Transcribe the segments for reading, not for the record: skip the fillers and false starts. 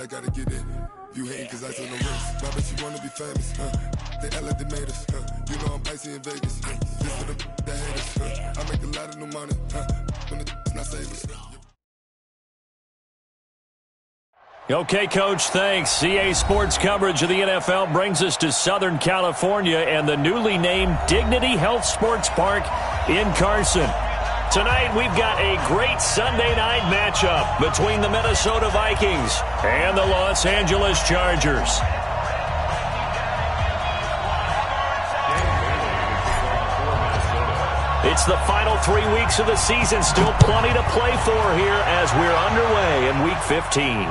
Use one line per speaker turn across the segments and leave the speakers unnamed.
I gotta get it. You hating cause I took no risks. My bitch, you wanna be famous, They act like they made us, You know I'm icy in Vegas, This for the that hate us, I make a lot of new money, When it's not savers.
Okay, Coach, thanks. CA Sports coverage of the NFL brings us to Southern California and the newly named Dignity Health Sports Park in Carson. Tonight, we've got a great Sunday night matchup between the Minnesota Vikings and the Los Angeles Chargers. It's the final 3 weeks of the season. Still plenty to play for here as we're underway in Week 15.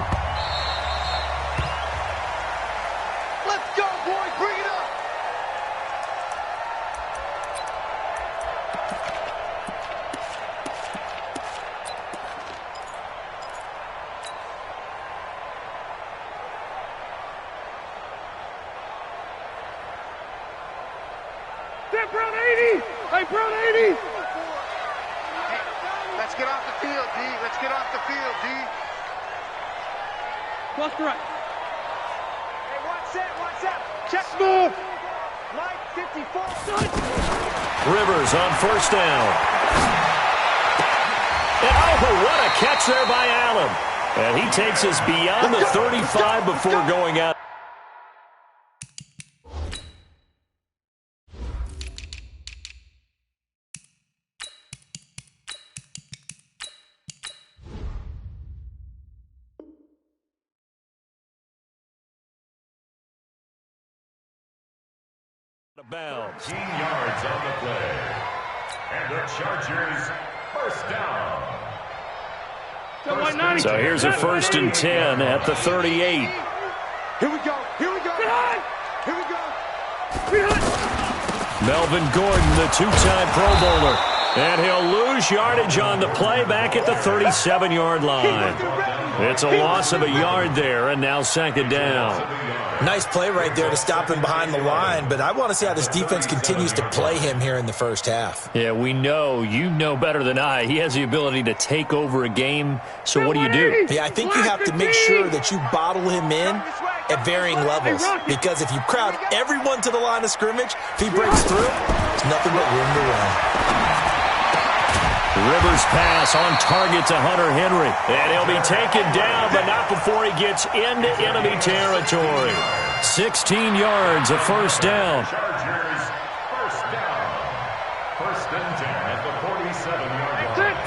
Rivers on first down. And oh, what a catch there by Allen. And he takes us beyond the 35 before going out. Bounds.
15 yards on the play. And the Chargers first down.
So here's a 1st and 10 at the 38.
Here we go. Here we go. Here we go.
Melvin Gordon, the two-time Pro Bowler. And he'll lose yardage on the play back at the 37-yard line. It's a loss of a yard there, and now 2nd down.
Nice play right there to stop him behind the line, but I want to see how this defense continues to play him here in the first half.
Yeah, we know. You know better than I. He has the ability to take over a game, so what do you do?
Yeah, I think you have to make sure that you bottle him in at varying levels, because if you crowd everyone to the line of scrimmage, if he breaks through, there's nothing but room to run.
Rivers pass on target to Hunter Henry. And he'll be taken down, but not before he gets into enemy territory. 16 yards, a first down.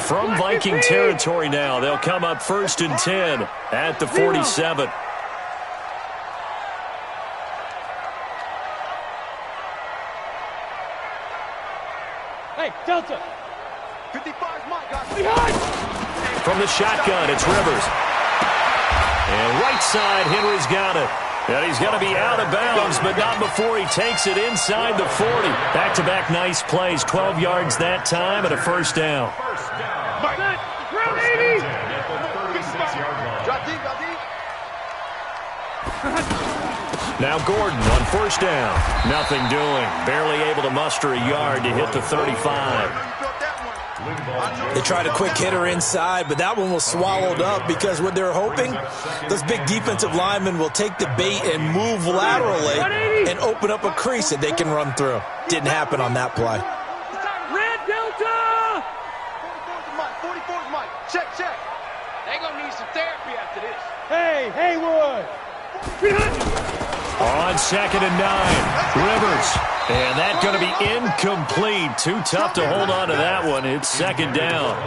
From Viking territory now, they'll come up 1st and 10 at the 47.
Hey, Delta. 55's Mike, guys.
From the shotgun, it's Rivers. And right side, Henry's got it. And he's going to be out of bounds, but not before he takes it inside the 40. Back-to-back nice plays, 12 yards that time and a first down.
Mike, round 80. Drop deep, drop deep.
Now Gordon on first down. Nothing doing. Barely able to muster a yard to hit the 35.
They tried a quick hitter inside, but that one was swallowed up because what they're hoping, those big defensive linemen will take the bait and move laterally and open up a crease that they can run through. Didn't happen on that play.
Red Delta! 44's Mike. Check, check. They're going to need some therapy after this. Hey, Haywood.
On 2nd and 9, Rivers. And that's going to be incomplete. Too tough to hold on to that one. It's 2nd down.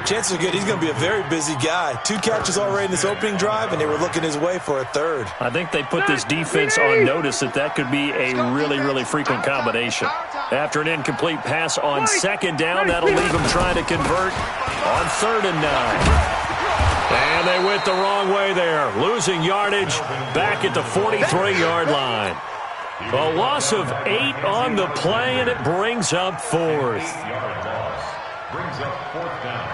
Chances are good. He's going to be a very busy guy. 2 catches already in this opening drive, and they were looking his way for a 3rd.
I think they put this defense on notice that could be a really, really frequent combination. After an incomplete pass on 2nd down, that'll leave them trying to convert on 3rd and 9. And they went the wrong way there, losing yardage back at the 43-yard line. A loss of 8 on the play, and it brings up 4th.
Brings up 4th down.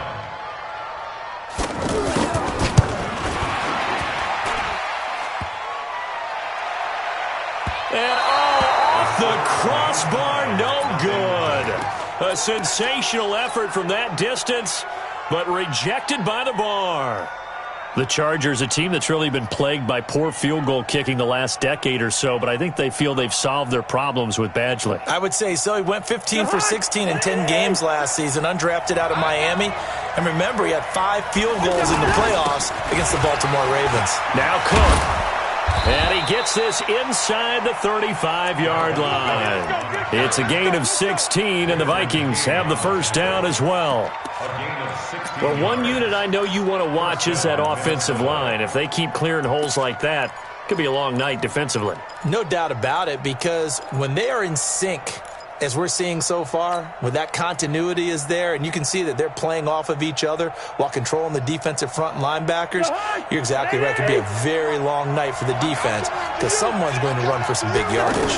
And off the crossbar, no good. A sensational effort from that distance, but rejected by the bar. The Chargers, a team that's really been plagued by poor field goal kicking the last decade or so, but I think they feel they've solved their problems with Badgley.
I would say so. He went 15 for 16 in 10 games last season, undrafted out of Miami. And remember, he had 5 field goals in the playoffs against the Baltimore Ravens.
Now Cook. And he gets this inside the 35-yard line. It's a gain of 16, and the Vikings have the first down as well. Well, one unit I know you want to watch is that offensive line. If they keep clearing holes like that, it could be a long night defensively.
No doubt about it, because when they are in sync, as we're seeing so far, when that continuity is there, and you can see that they're playing off of each other while controlling the defensive front and linebackers, you're exactly right. It could be a very long night for the defense because someone's going to run for some big yardage.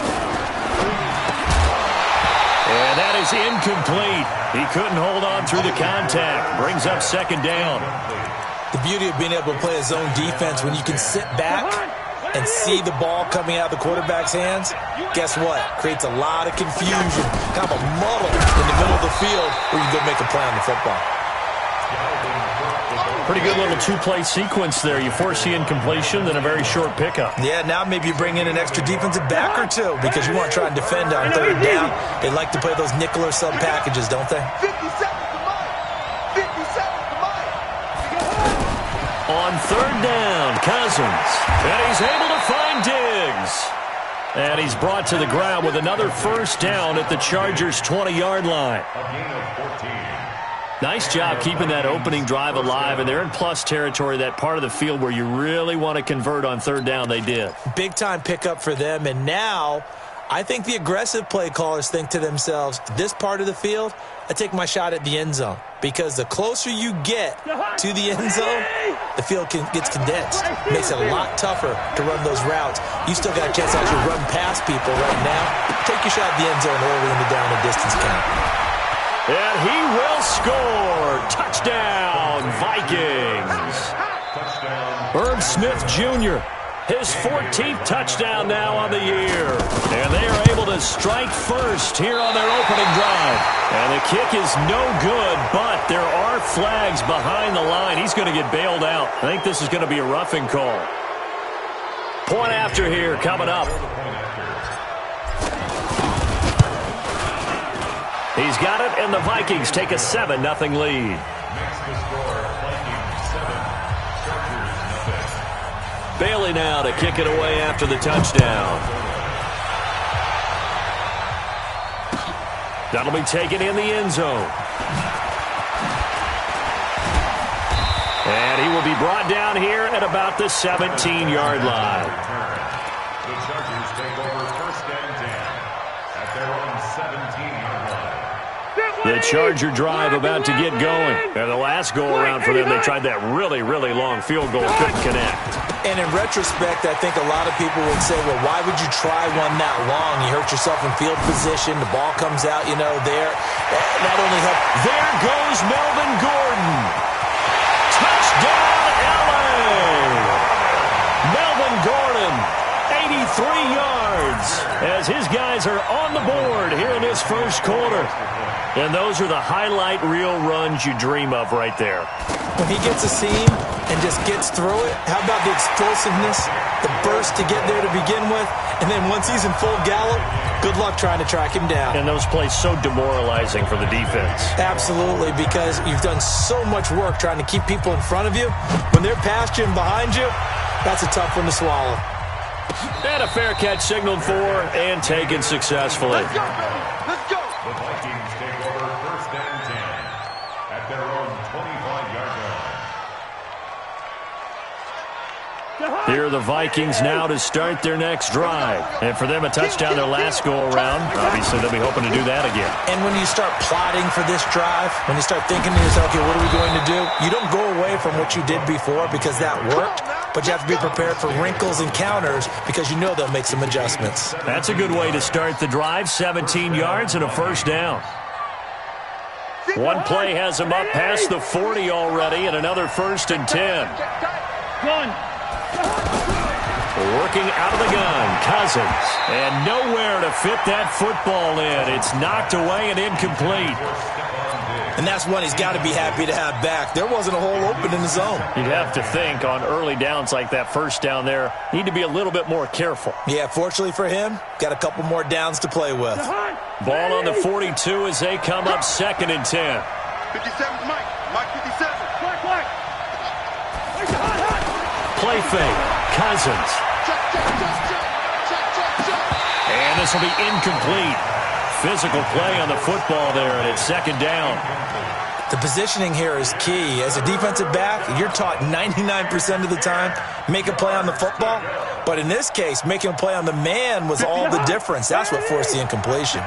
And that is incomplete. He couldn't hold on through the contact. Brings up second down.
The beauty of being able to play a zone defense when you can sit back and see the ball coming out of the quarterback's hands, guess what? Creates a lot of confusion, kind of a muddle in the middle of the field where you can go make a play on the football.
Pretty good little two-play sequence there. You force the incompletion, then a very short pickup.
Yeah, now maybe you bring in an extra defensive back or two because you want to try and defend on third down. They like to play those nickel or sub packages, don't they?
50 seconds to Mike. 50 seconds to Mike.
On third down, Cousins. And he's able to find Diggs. And he's brought to the ground with another first down at the Chargers' 20-yard line.
A gain of 14.
Nice job keeping that opening drive alive, and they're in plus territory, that part of the field where you really want to convert on third down. They did.
Big-time pickup for them, and now I think the aggressive play callers think to themselves, this part of the field, I take my shot at the end zone, because the closer you get to the end zone, the field gets condensed. It makes it a lot tougher to run those routes. You still got a chance to actually run past people right now. Take your shot at the end zone early in the down and distance count.
And he will score. Touchdown, Vikings. Herb Smith Jr., his 14th touchdown now on the year. And they are able to strike first here on their opening drive. And the kick is no good, but there are flags behind the line. He's going to get bailed out. I think this is going to be a roughing call. Point after here coming up. He's got it, and the Vikings take a 7-0 lead.
Makes the score, Vikings 7, Chargers 0.
Bailey now to kick it away after the touchdown. That'll be taken in the end zone. And he will be brought down here at about the 17-yard line.
The Chargers take over first and 10 at their own 17-yard line.
The Charger drive about to get going. And the last go-around for them, they tried that really, really long field goal, couldn't connect.
And in retrospect, I think a lot of people would say, well, why would you try one that long? You hurt yourself in field position. The ball comes out, there. That only helped.
There goes Melvin Gordon. Touchdown, L.A. Melvin Gordon, 83 yards, as his guys are on the board here in this first quarter. And those are the highlight reel runs you dream of right there.
When he gets a seam and just gets through it, how about the explosiveness, the burst to get there to begin with, and then once he's in full gallop, good luck trying to track him down.
And those plays so demoralizing for the defense.
Absolutely, because you've done so much work trying to keep people in front of you. When they're past you and behind you, that's a tough one to swallow.
And a fair catch signaled for and taken successfully.
Let's go, baby. Let's go.
The Vikings take over first and 10 at their own 25-yard line.
Here are the Vikings now to start their next drive. And for them, a touchdown their last go-around. Obviously, they'll be hoping to do that again.
And when you start plotting for this drive, when you start thinking to yourself, okay, what are we going to do? You don't go away from what you did before because that worked, but you have to be prepared for wrinkles and counters because you know they'll make some adjustments.
That's a good way to start the drive. 17 yards and a first down. One play has him up past the 40 already, and another first and 10. Working out of the gun, Cousins. And nowhere to fit that football in. It's knocked away and incomplete.
And that's one he's got to be happy to have back. There wasn't a hole open in the zone.
You'd have to think on early downs like that first down there, need to be a little bit more careful.
Yeah, fortunately for him, got a couple more downs to play with.
Ball on the 42 as they come up 2nd and 10.
57's Mike. Mike 57. Black.
Play fake. Cousins. And this will be incomplete. Physical play on the football there, and it's 2nd down.
The positioning here is key. As a defensive back, you're taught 99% of the time, make a play on the football. But in this case, making a play on the man was all the difference. That's what forced the incompletion.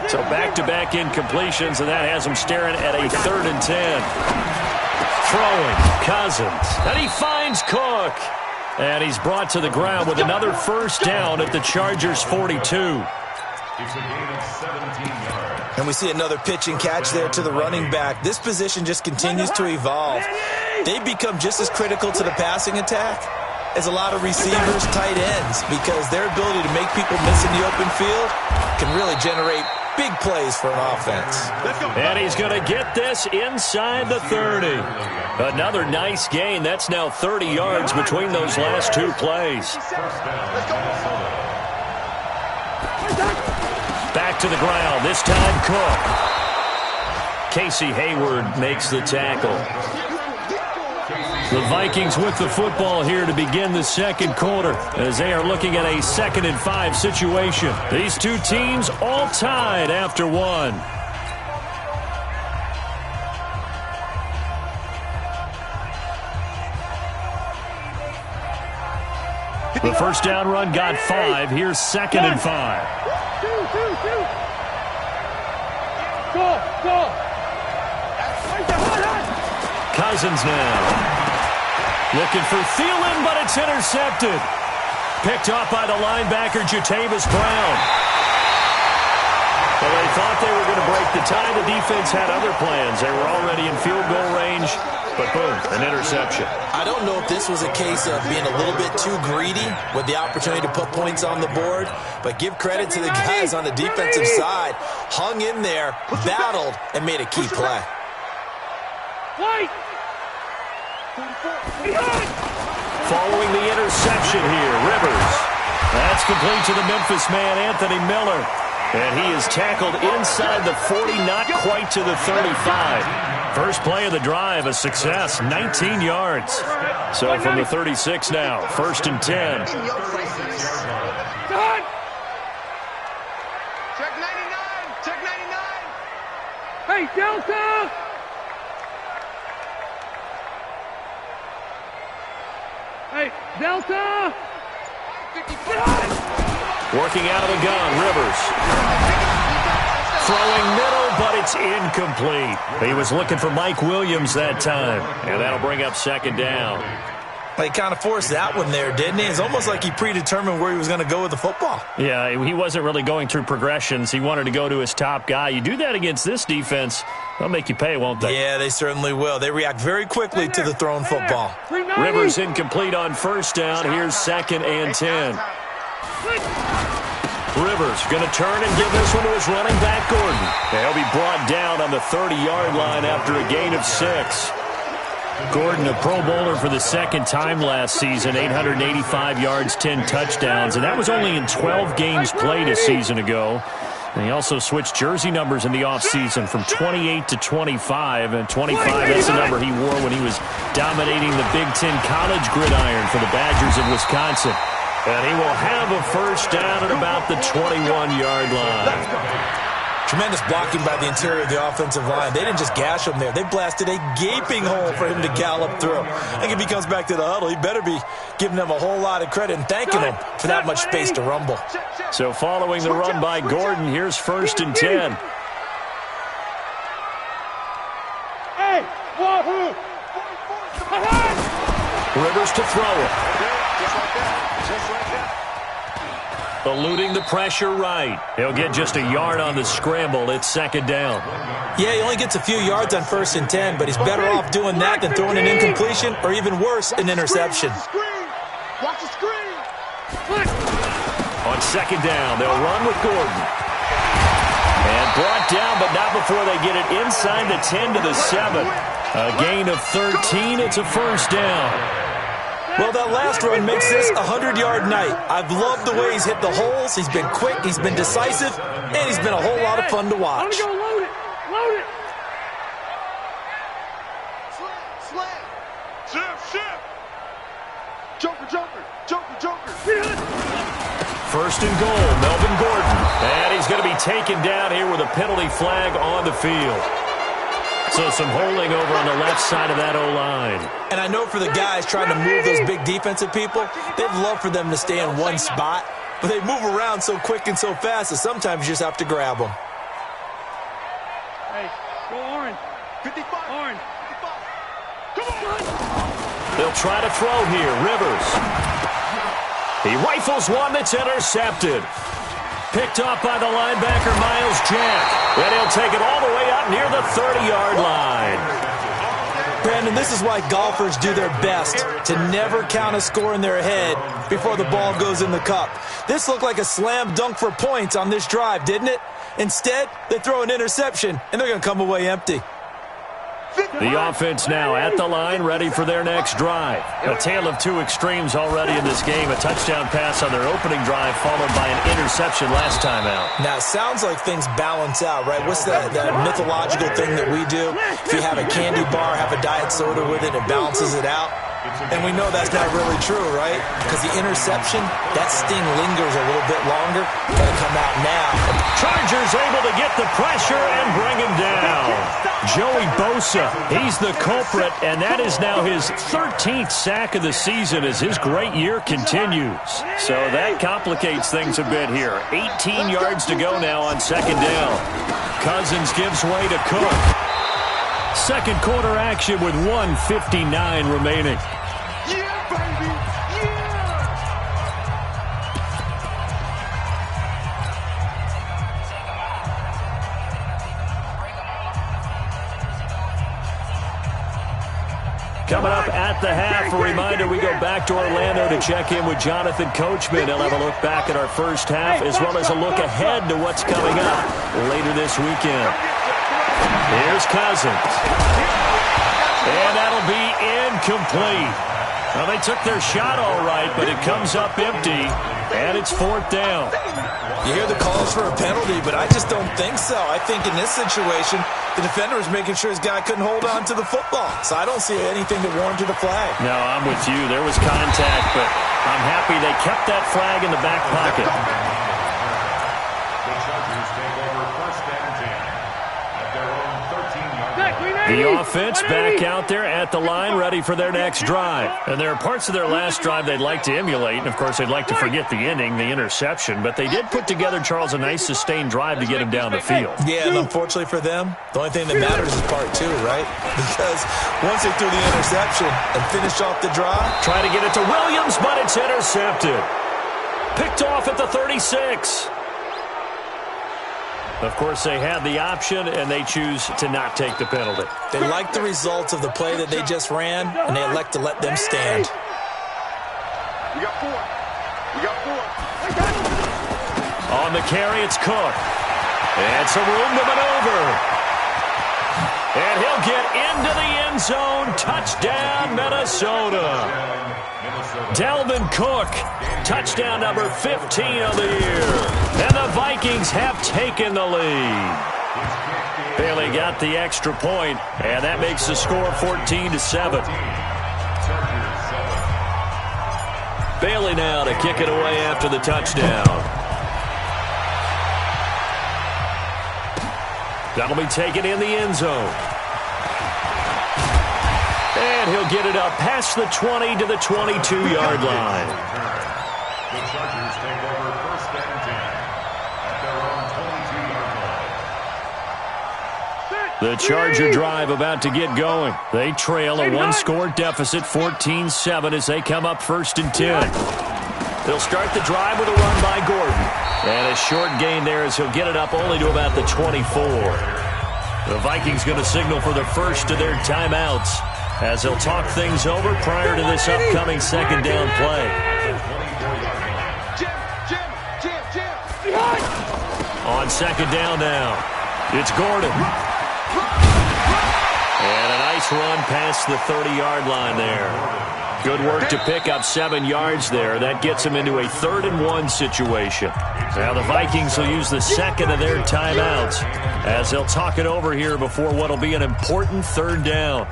So back-to-back incompletions, and that has him staring at a 3rd and 10. Throwing, Cousins, and he finds Cook. And he's brought to the ground with another first down at the Chargers' 42.
It's a gain of 17 yards.
And we see another pitch and catch there to the running back. This position just continues to evolve. They've become just as critical to the passing attack as a lot of receivers, tight ends, because their ability to make people miss in the open field can really generate big plays for an offense.
And he's going to get this inside the 30. Another nice gain. That's now 30 yards between those last two plays. Back to the ground, this time Cook. Casey Hayward makes the tackle. The Vikings with the football here to begin the 2nd quarter as they are looking at a 2nd and 5 situation. These two teams all tied after one. The first down run got 5. Here's 2nd and 5.
Go.
Cousins now. Looking for Thielen, but it's intercepted. Picked off by the linebacker, Jatavis Brown. Well, they thought they were going to break the tie. The defense had other plans. They were already in field goal range, but boom, an interception.
I don't know if this was a case of being a little bit too greedy with the opportunity to put points on the board, but give credit to the guys on the defensive side. Hung in there, battled, and made a key play.
Following the interception here, Rivers. That's complete to the Memphis man, Anthony Miller. And he is tackled inside the 40, not quite to the 35. First play of the drive, a success, 19 yards. So from the 36 now, 1st and 10.
Check 99. Check 99. Hey, Delta! Hey, Delta! 55.
Working out of the gun, Rivers. Throwing middle, but it's incomplete. He was looking for Mike Williams that time, and that'll bring up 2nd down.
He kind of forced that one there, didn't he? It's almost like he predetermined where he was going to go with the football.
Yeah, he wasn't really going through progressions. He wanted to go to his top guy. You do that against this defense, they'll make you pay, won't they?
Yeah, they certainly will. They react very quickly to the thrown football.
Rivers incomplete on first down. Here's 2nd and 10. Rivers going to turn and give this one to his running back, Gordon. He'll be brought down on the 30-yard line after a gain of 6. Gordon, a Pro Bowler for the 2nd time last season, 885 yards, 10 touchdowns, and that was only in 12 games played a season ago. And he also switched jersey numbers in the offseason from 28 to 25, and 25, that's the number he wore when he was dominating the Big Ten college gridiron for the Badgers of Wisconsin. And he will have a first down at about the 21-yard line.
Tremendous blocking by the interior of the offensive line. They didn't just gash him there. They blasted a gaping hole for him to gallop through. I think if he comes back to the huddle, he better be giving them a whole lot of credit and thanking them for that much space to rumble.
So following the run by Gordon, here's 1st and 10.
Hey, Wahoo!
Rivers to throw it. Eluding the pressure right. He'll get just a yard on the scramble. It's 2nd down.
Yeah, he only gets a few yards on 1st and 10, but he's better off doing that than throwing an incompletion or even worse, an interception.
Watch the screen.
On 2nd down, they'll run with Gordon. And brought down, but not before they get it inside the 10 to the 7. A gain of 13. It's a first down.
Well, that last run makes this a 100-yard night. I've loved the way he's hit the holes. He's been quick, he's been decisive, and he's been a whole lot of fun to watch.
Go load it. Load it. Slam. Shift. Joker.
First and goal, Melvin Gordon. And he's going to be taken down here with a penalty flag on the field. So some holding over on the left side of that O-line.
And I know for the guys trying to move those big defensive people, they'd love for them to stay in one spot, but they move around so quick and so fast that sometimes you just have to grab them.
Hey, go orange. 55. Orange. 55. Come on.
They'll try to throw here. Rivers. He rifles one that's intercepted. Picked off by the linebacker, Miles Jack. And he'll take it all the way up near the 30-yard line.
Brandon, this is why golfers do their best to never count a score in their head before the ball goes in the cup. This looked like a slam dunk for points on this drive, didn't it? Instead, they throw an interception, and they're going to come away empty.
The offense now at the line, ready for their next drive. A tale of two extremes already in this game. A touchdown pass on their opening drive, followed by an interception last time out.
Now, it sounds like things balance out, right? What's that mythological thing that we do? If you have a candy bar, have a diet soda with it, it balances it out. And we know that's not really true, right? Because the interception, that sting lingers a little bit longer. Got to come out now.
Chargers able to get the pressure and bring him down. Joey Bosa, he's the culprit, and that is now his 13th sack of the season as his great year continues. So that complicates things a bit here. 18 yards to go now on second down. Cousins gives way to Cook. Second quarter action with 1:59 remaining.
Yeah, baby. Yeah.
Coming up at the half, a reminder, we go back to Orlando to check in with Jonathan Coachman. He'll have a look back at our first half as well as a look ahead to what's coming up later this weekend. Here's Cousins. And that'll be incomplete. Well, they took their shot all right, but it comes up empty, and it's fourth down.
You hear the calls for a penalty, but I just don't think so. I think in this situation, the defender was making sure his guy couldn't hold on to the football. So I don't see anything that warranted a flag.
No, I'm with you. There was contact, but I'm happy they kept that flag in the back pocket.
The Chargers take over first and 10 at their own 13-yard line.
The offense back out there at the line, ready for their next drive. And there are parts of their last drive they'd like to emulate, and of course they'd like to forget the ending, the interception, but they did put together, Charles, a nice sustained drive to get him down the field.
Yeah, and unfortunately for them, the only thing that matters is part two, right? Because once they threw the interception and finished off the drive.
Try to get it to Williams, but it's intercepted. Picked off at the 36. Of course, they had the option, and they choose to not take the penalty.
They like the results of the play that they just ran, and they elect to let them stand.
We got four.
On the carry, it's Cook. And some room to maneuver. And he'll get into the end zone. Touchdown, Minnesota. Dalvin Cook, touchdown number 15 of the year. And the Vikings have taken the lead. Bailey got the extra point, and that makes the score 14-7. Bailey now to kick it away after the touchdown. That'll be taken in the end zone. And he'll get it up past the 20 to the 22-yard line.
The Chargers take over first and 10 at their own 22-yard line.
The Charger drive about to get going. They trail a one-score deficit, 14-7, as they come up first and 10. They'll start the drive with a run by Gordon. And a short gain there as he'll get it up only to about the 24. The Vikings going to signal for the first of their timeouts as they'll talk things over prior to this upcoming second down play. On second down now. It's Gordon. And a nice run past the 30-yard line there. Good work to pick up 7 yards there. That gets them into a 3rd-and-1 situation. Now the Vikings will use the second of their timeouts as they'll talk it over here before what will be an important 3rd down.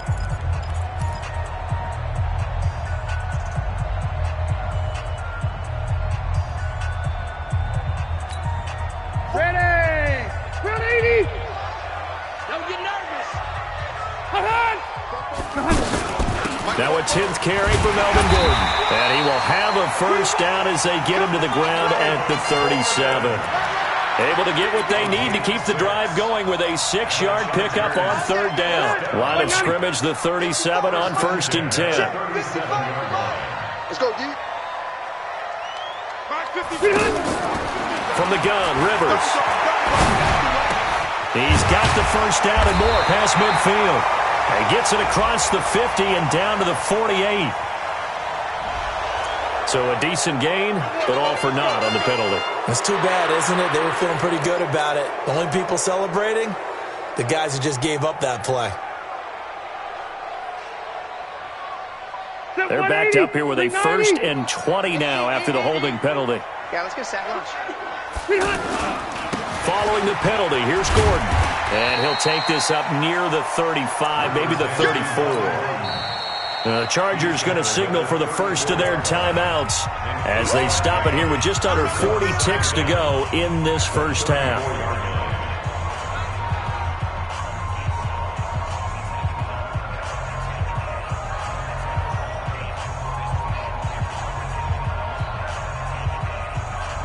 Ready! 180! Don't get nervous.
Now a 10th carry for Melvin Gordon. And he will have a first down as they get him to the ground at the 37. Able to get what they need to keep the drive going with a 6-yard pickup on 3rd down. Line of scrimmage, the 37 on 1st and 10.
Let's go, D.
From the gun, Rivers. He's got the first down and more past midfield. He gets it across the 50 and down to the 48. So a decent gain, but all for naught on the penalty.
That's too bad, isn't it? They were feeling pretty good about it. The only people celebrating, the guys who just gave up that play.
They're backed up here with a 1st and 20 now after the holding penalty.
Yeah, let's get sack lunch.
Following the penalty, here's Gordon. And he'll take this up near the 35, maybe the 34. The Chargers going to signal for the first of their timeouts as they stop it here with just under 40 ticks to go in this first half.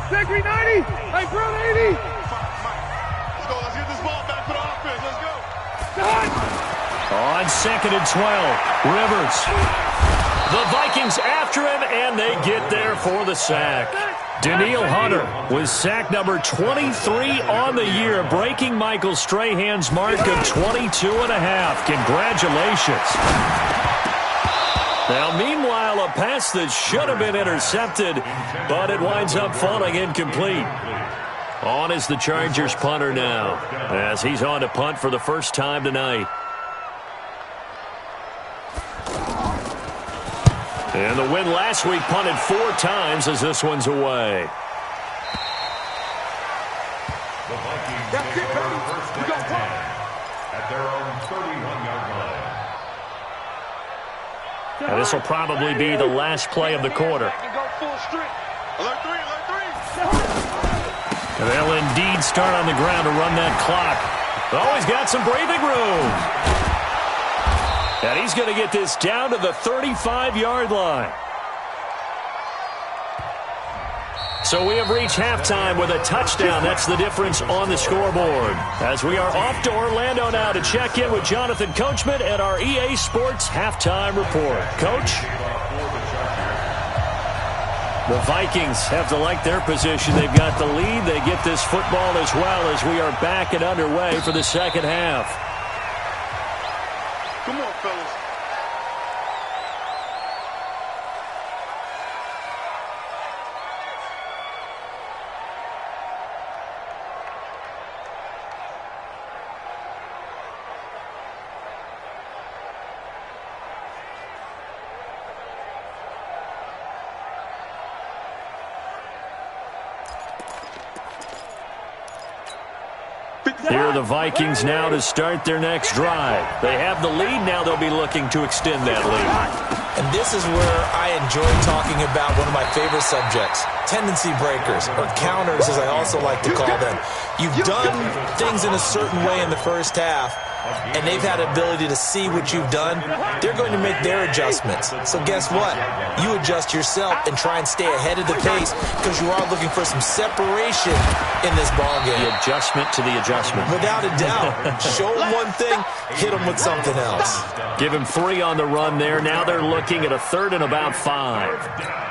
Second 90! Hey, bro, 80!
Let's go. Let's get this ball back for the offense. Let's go.
On 2nd and 12, Rivers. The Vikings after him, and they get there for the sack. Danielle Hunter with sack number 23 on the year, breaking Michael Strahan's mark of 22 and a half. Congratulations. Now, meanwhile, a pass that should have been intercepted, but it winds up falling incomplete. On is the Chargers punter now, as he's on to punt for the first time tonight. And the win last week punted 4 times as this one's away.
The Vikings take over first and 10 at their own 31-yard line.
And this will probably be the last play of the quarter.
Alert 3, alert 3.
And they'll indeed start on the ground to run that clock. Oh, he's got some breathing room. And he's going to get this down to the 35-yard line. So we have reached halftime with a touchdown. That's the difference on the scoreboard. As we are off to Orlando now to check in with Jonathan Coachman at our EA Sports Halftime Report. Coach? The Vikings have to like their position. They've got the lead. They get this football as well as we are back and underway for the second half.
Come on, fellas.
Here are the Vikings now to start their next drive. They have the lead. Now they'll be looking to extend that lead.
And this is where I enjoy talking about one of my favorite subjects, tendency breakers, or counters as I also like to call them. You've done things in a certain way in the first half, and they've had the ability to see what you've done. They're going to make their adjustments. So guess what? You adjust yourself and try and stay ahead of the pace because you are looking for some separation in this ballgame.
The adjustment to the adjustment.
Without a doubt. Show them one thing, hit them with something else.
Give him 3 on the run there. Now they're looking at a 3rd and about 5.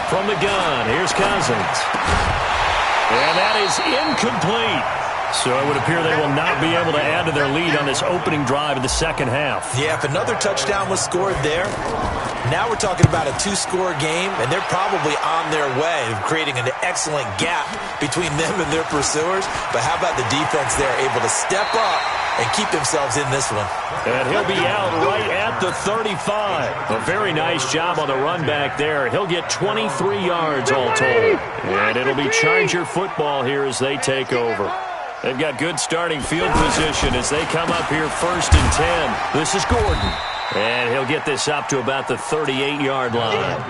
From the gun, here's Cousins. And that is incomplete. So it would appear they will not be able to add to their lead on this opening drive of the second half.
Yeah, if another touchdown was scored there, now we're talking about a 2-score game, and they're probably on their way of creating an excellent gap between them and their pursuers. But how about the defense there, able to step up and keep themselves in this one?
And he'll be out right at the 35. A very nice job on the run back there. He'll get 23 yards all told. And it'll be Charger football here as they take over. They've got good starting field position as they come up here 1st and 10. This is Gordon. And he'll get this up to about the 38-yard line.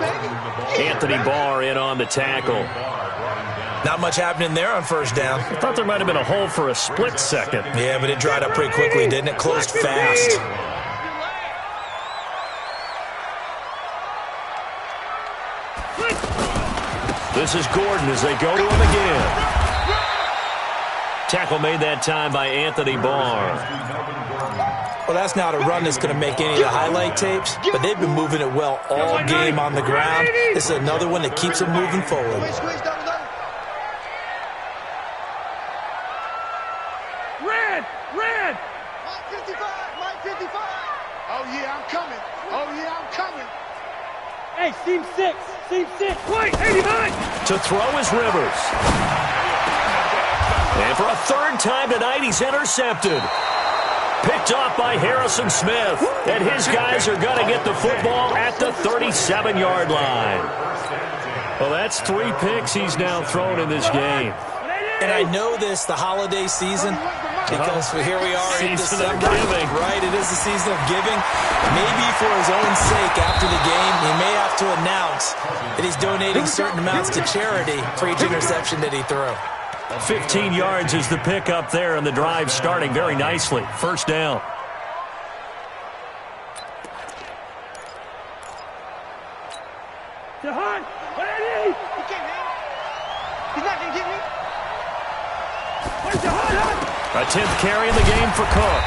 Anthony Barr in on the tackle.
Not much happening there on first down.
I thought there might have been a hole for a split second.
Yeah, but it dried up pretty quickly, didn't it? Closed fast.
This is Gordon as they go to him again. Tackle made that time by Anthony Barr.
Well, that's not a run that's going to make any of the highlight tapes, but they've been moving it well all game on the ground. This is another one that keeps them moving forward.
Red! Mike 55! Oh, yeah, I'm coming. Hey, seam 6. Wait, 89!
To throw is Rivers. And for a third time tonight, he's intercepted. Picked off by Harrison Smith. And his guys are going to get the football at the 37-yard line. Well, that's 3 picks he's now thrown in this game.
And I know this, the holiday season, because here we are in December. Right, it is the season of giving. Maybe for his own sake, after the game, he may have to announce that he's donating certain amounts to charity for each interception that he threw.
15 yards is the pickup there, and the drive starting very nicely. First down.
Jahan, what I need? He can't hit. He's not going to get me. Where's Jahan?
A 10th carry in the game for Cook.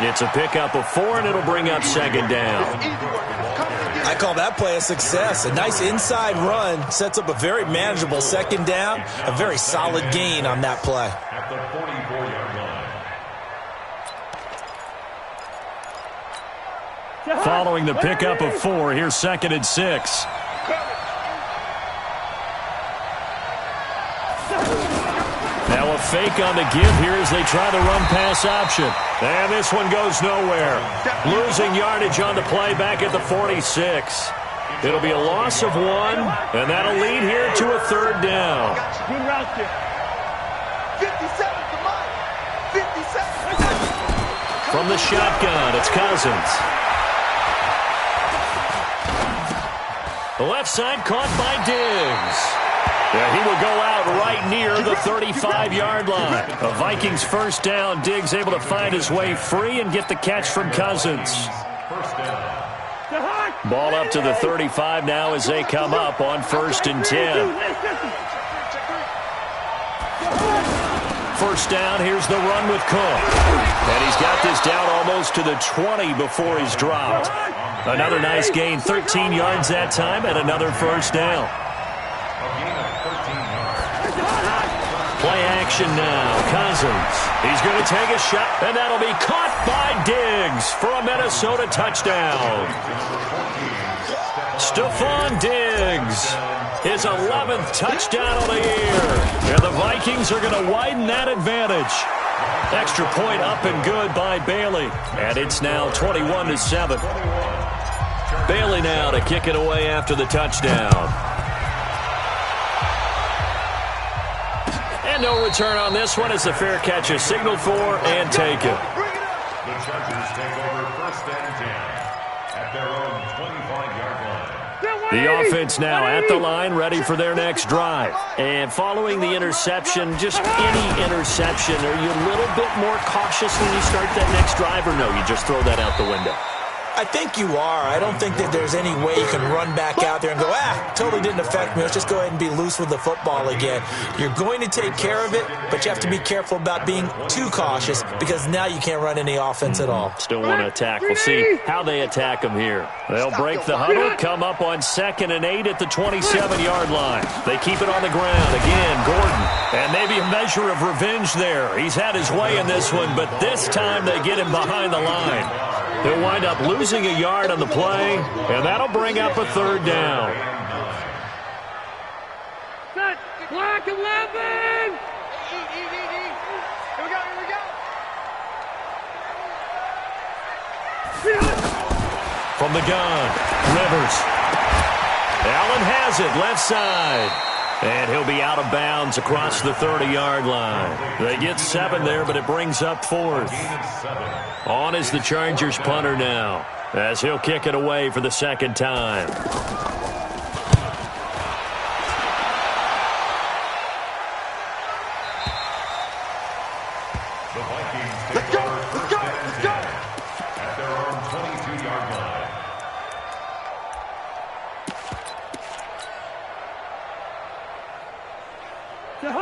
It's a pickup of 4, and it'll bring up second down.
I call that play a success. A nice inside run sets up a very manageable second down. A very solid gain on that play.
At the 44-yard line.
Following the pickup of 4, here's 2nd and 6. Now a fake on the give here as they try the run-pass option. And this one goes nowhere. Losing yardage on the play back at the 46. It'll be a loss of 1, and that'll lead here to a third down.
Good route there. 57 to Mike. 57.
From the shotgun, it's Cousins. The left side caught by Diggs. Yeah, he will go out right near the 35-yard line. A Vikings first down. Diggs able to find his way free and get the catch from Cousins. Ball up to the 35 now as they come up on 1st and 10. First down, here's the run with Cook. And he's got this down almost to the 20 before he's dropped. Another nice gain, 13 yards that time, and another first down. Play action now. Cousins. He's going to take a shot, and that'll be caught by Diggs for a Minnesota touchdown. Stephon Diggs, his 11th touchdown of the year. And the Vikings are going to widen that advantage. Extra point up and good by Bailey. And it's now 21-7. Bailey now to kick it away after the touchdown. And no return on this one as the fair catch is signaled for and taken.
The Chargers take over 1st and 10 at their own 25-yard line.
The offense now at the line, ready for their next drive. And following the interception, just any interception, are you a little bit more cautious when you start that next drive, or no, you just throw that out the window?
I think you are. I don't think that there's any way you can run back out there and go, totally didn't affect me. Let's just go ahead and be loose with the football again. You're going to take care of it, but you have to be careful about being too cautious because now you can't run any offense at all.
Still want to attack. We'll see how they attack them here. They'll break the huddle, come up on 2nd and 8 at the 27-yard line. They keep it on the ground. Again, Gordon. And maybe a measure of revenge there. He's had his way in this one, but this time they get him behind the line. He'll wind up losing a yard on the play, and that'll bring up a 3rd down.
Set. Black 11. Here we go.
From the gun, Rivers. Allen has it, left side. And he'll be out of bounds across the 30-yard line. They get 7 there, but it brings up 4th. On is the Chargers punter now, as he'll kick it away for the 2nd time.
The Vikings take over first and 10 at their own 22-yard line.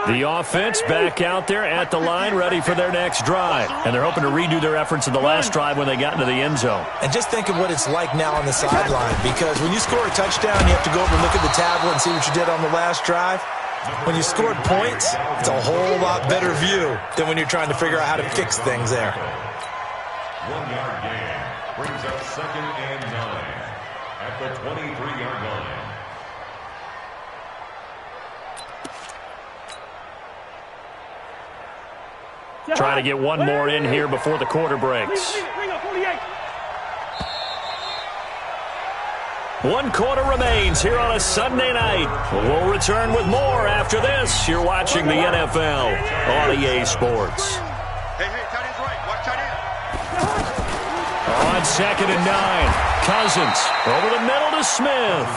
The offense back out there at the line, ready for their next drive. And they're hoping to redo their efforts in the last drive when they got into the end zone.
And just think of what it's like now on the sideline, because when you score a touchdown, you have to go over and look at the tablet and see what you did on the last drive. When you scored points, it's a whole lot better view than when you're trying to figure out how to fix things there.
1-yard gain brings up 2nd and 9 at the 23-yard line.
Trying to get one more in here before the quarter breaks. 1 quarter remains here on a Sunday night. We'll return with more after this. You're watching the NFL on EA Sports.
Hey, tight end's right. Watch tight end.
On 2nd and 9, Cousins over the middle to Smith.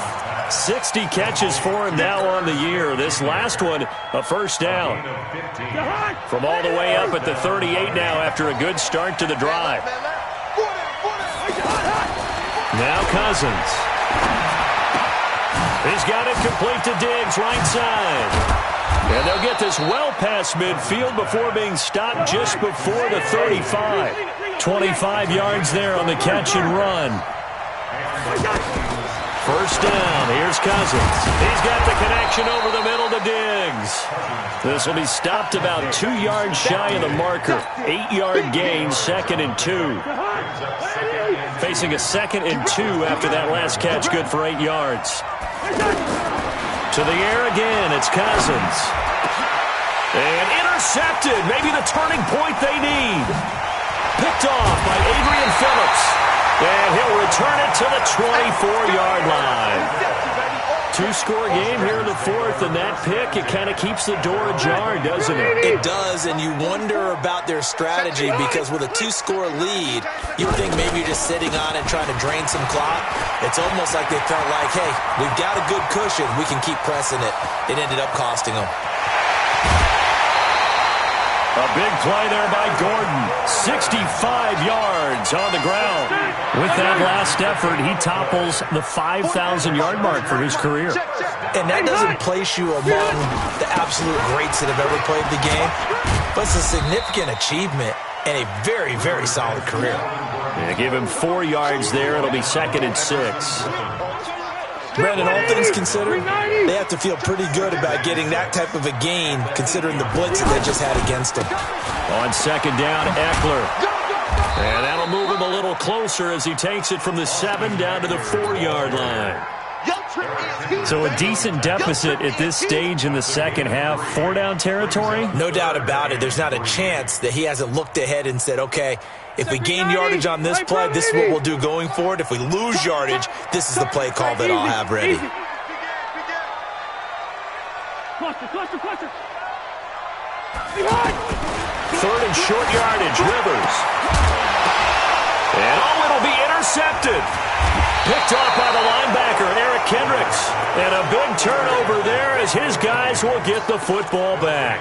60 catches for him now on the year. This last one, a 1st down. From all the way up at the 38 now after a good start to the drive. Now Cousins. He's got it complete to Diggs, right side. And they'll get this well past midfield before being stopped just before the 35. 25 yards there on the catch and run. 1st down. Here's Cousins. He's got the connection over the middle to Diggs. This will be stopped about 2 yards shy of the marker. 8-yard gain, 2nd and 2. Facing a 2nd and 2 after that last catch, good for 8 yards. To the air again, it's Cousins. And intercepted, maybe the turning point they need. Picked off by Adrian Phillips. And he'll return it to the 24-yard line. 2-score game here in the 4th, and that pick, it kind of keeps the door ajar, doesn't it?
It does, and you wonder about their strategy because with a 2-score lead, you would think maybe you're just sitting on it trying to drain some clock. It's almost like they felt like, hey, we've got a good cushion. We can keep pressing it. It ended up costing them.
A big play there by Gordon. 65 yards on the ground. With that last effort, he topples the 5,000-yard mark for his career.
And that doesn't place you among the absolute greats that have ever played the game, but it's a significant achievement and a very, very solid career.
Yeah, give him 4 yards there. It'll be 2nd and 6.
Brandon, all things considered, they have to feel pretty good about getting that type of a gain considering the blitz that they just had against him.
On 2nd down, Eckler. And that'll move him a little closer as he takes it from the 7 down to the 4-yard line. So a decent deficit at this stage in the second half. 4-down territory?
No doubt about it. There's not a chance that he hasn't looked ahead and said, okay, if we gain yardage on this play, this is what we'll do going forward. If we lose yardage, this is the play call that I'll have ready.
Cluster.
3rd and short yardage, Rivers. And it'll be intercepted. Picked off by the linebacker, Eric Kendricks. And a big turnover there as his guys will get the football back.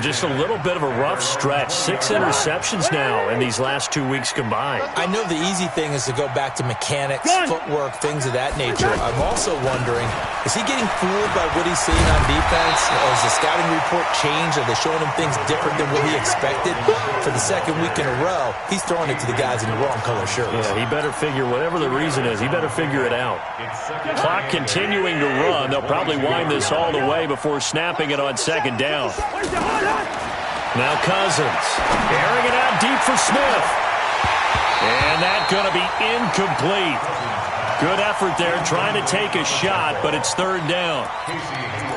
Just a little bit of a rough stretch. 6 interceptions now in these last 2 weeks combined.
I know the easy thing is to go back to mechanics, footwork, things of that nature. I'm also wondering, is he getting fooled by what he's seeing on defense? Has the scouting report changed? Are they showing him things different than what he expected? For the second week in a row, he's throwing it to the guys in the wrong color shirts.
Yeah, he better figure, whatever the reason is, he better figure it out. Clock continuing to run. They'll probably wind this all the way before snapping it on second down. Now Cousins, airing it out deep for Smith. And that's going to be incomplete. Good effort there, trying to take a shot, but it's third down.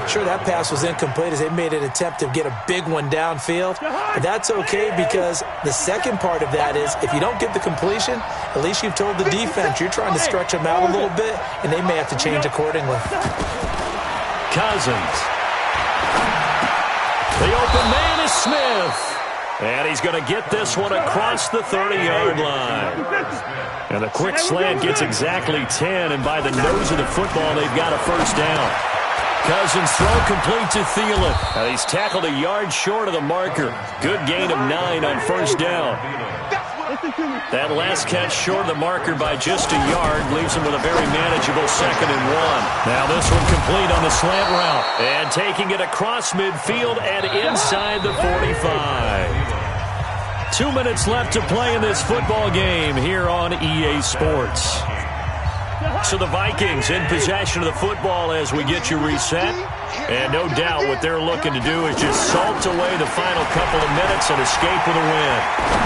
Sure, that pass was incomplete as they made an attempt to get a big one downfield. But that's okay because the second part of that is if you don't get the completion, at least you've told the defense you're trying to stretch them out a little bit, and they may have to change accordingly.
Cousins. The open man is Smith. And he's going to get this one across the 30-yard line. And the quick slant gets exactly 10, and by the nose of the football, they've got a first down. Cousins throw complete to Thielen. Now he's tackled a yard short of the marker. Good gain of 9 on first down. That last catch short of the marker by just a yard leaves him with a very manageable 2nd and 1. Now this one complete on the slant route. And taking it across midfield and inside the 45. 2 minutes left to play in this football game here on EA Sports. So the Vikings in possession of the football as we get you reset. And no doubt what they're looking to do is just salt away the final couple of minutes and escape with a win.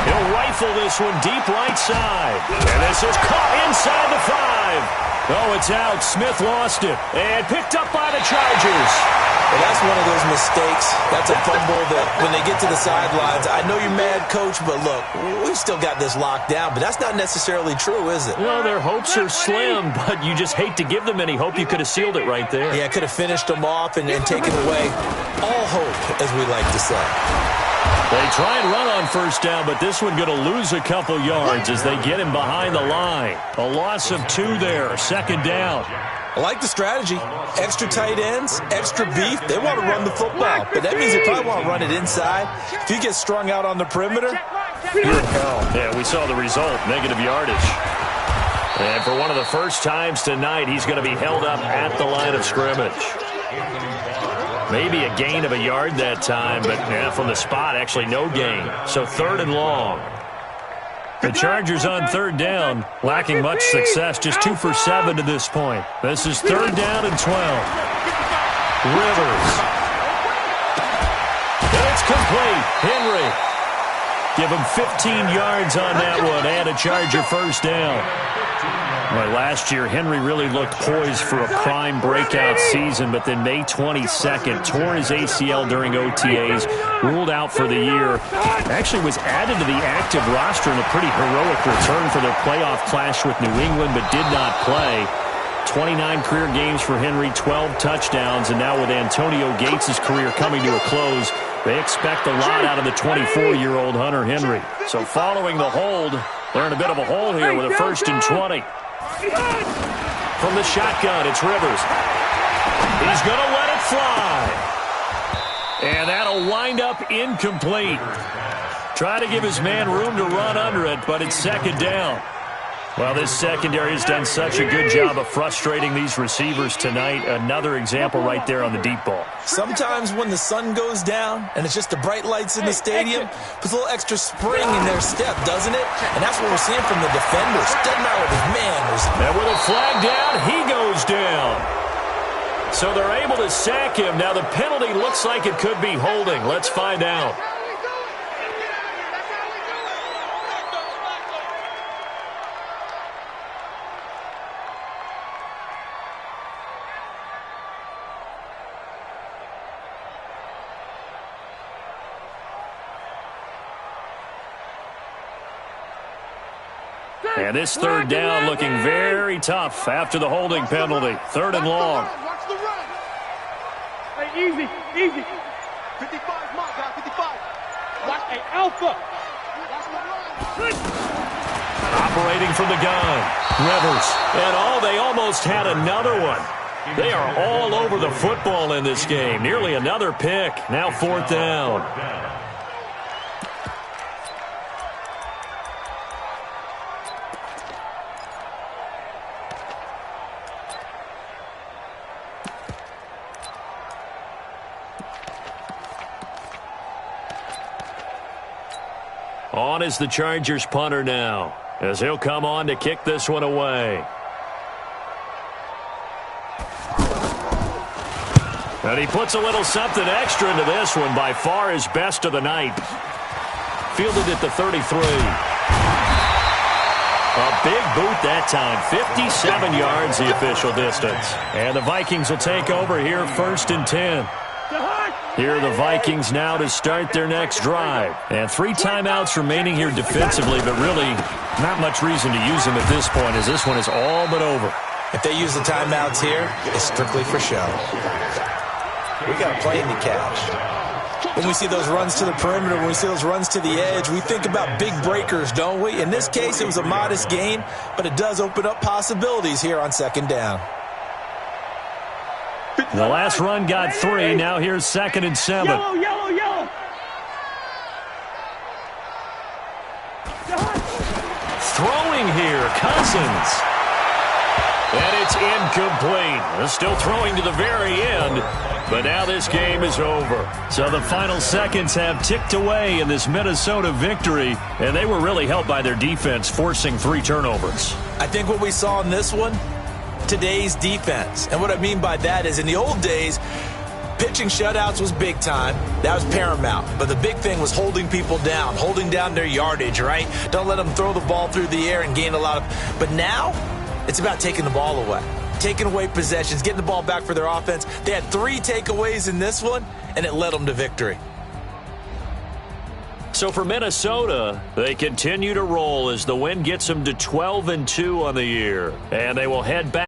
He'll rifle this one deep right side. And this is caught inside the 5. Oh, it's out. Smith lost it. And picked up by the Chargers.
Well, that's one of those mistakes. That's a fumble that when they get to the sidelines, I know you're mad, Coach, but look, we've still got this locked down. But that's not necessarily true, is it?
Well, their hopes are slim, but you just hate to give them any hope. You could have sealed it right there.
Yeah, could have finished them off and taken away all hope, as we like to say.
They try and run on first down, but this one going to lose a couple yards as they get him behind the line. A loss of 2 there, 2nd down.
I like the strategy. Extra tight ends, extra beef. They want to run the football, but that means they probably want to run it inside. If you get strung out on the perimeter, you're in hell.
Yeah, we saw the result, negative yardage. And for one of the first times tonight, he's going to be held up at the line of scrimmage. Maybe a gain of a yard that time, but yeah, from the spot, actually no gain. So 3rd and long. The Chargers on 3rd down, lacking much success, just 2 for 7 to this point. This is 3rd down and 12. Rivers. It's complete. Henry. Give him 15 yards on that one and a Charger first down. Well, last year, Henry really looked poised for a prime breakout season, but then May 22nd, tore his ACL during OTAs, ruled out for the year. Actually was added to the active roster in a pretty heroic return for their playoff clash with New England, but did not play. 29 career games for Henry, 12 touchdowns, and now with Antonio Gates' career coming to a close, they expect a lot out of the 24-year-old Hunter Henry. So following the hold, they're in a bit of a hole here with a 1st and 20. From the shotgun, it's Rivers. He's going to let it fly. And that'll wind up incomplete. Try to give his man room to run under it, but it's 2nd down. Well, this secondary has done such a good job of frustrating these receivers tonight. Another example right there on the deep ball.
Sometimes when the sun goes down and it's just the bright lights in the stadium, puts a little extra spring in their step, doesn't it? And that's what we're seeing from the defenders. Doesn't matter what his man is.
And with a flag down, he goes down. So they're able to sack him. Now the penalty looks like it could be holding. Let's find out. And this 3rd down looking very tough after the holding penalty. 3rd and long.
Watch the run. Hey, easy, easy. 55, my guy, 55. Watch, hey, Alpha. Watch the run.
Operating from the gun. Rivers. And they almost had another one. They are all over the football in this game. Nearly another pick. Now 4th down. On is the Chargers punter now, as he'll come on to kick this one away. And he puts a little something extra into this one, by far his best of the night. Fielded at the 33. A big boot that time, 57 yards the official distance. And the Vikings will take over here, 1st and 10. Here are the Vikings now to start their next drive. And 3 timeouts remaining here defensively, but really not much reason to use them at this point, as this one is all but over.
If they use the timeouts here, it's strictly for show. We got a play in to catch. When we see those runs to the perimeter, when we see those runs to the edge, we think about big breakers, don't we? In this case, it was a modest gain, but it does open up possibilities here on 2nd down.
The last run got 3. Now here's 2nd and 7.
Yellow, yellow, yellow.
Throwing here, Cousins. And it's incomplete. Still throwing to the very end. But now this game is over. So the final seconds have ticked away in this Minnesota victory. And they were really helped by their defense, forcing 3 turnovers.
I think what we saw in this one, today's defense. And what I mean by that is in the old days, pitching shutouts was big time. That was paramount. But the big thing was holding people down, holding down their yardage, right? Don't let them throw the ball through the air and gain a lot of... But now, it's about taking the ball away. Taking away possessions, getting the ball back for their offense. They had 3 takeaways in this one, and it led them to victory.
So for Minnesota, they continue to roll as the win gets them to 12-2 on the year. And they will head back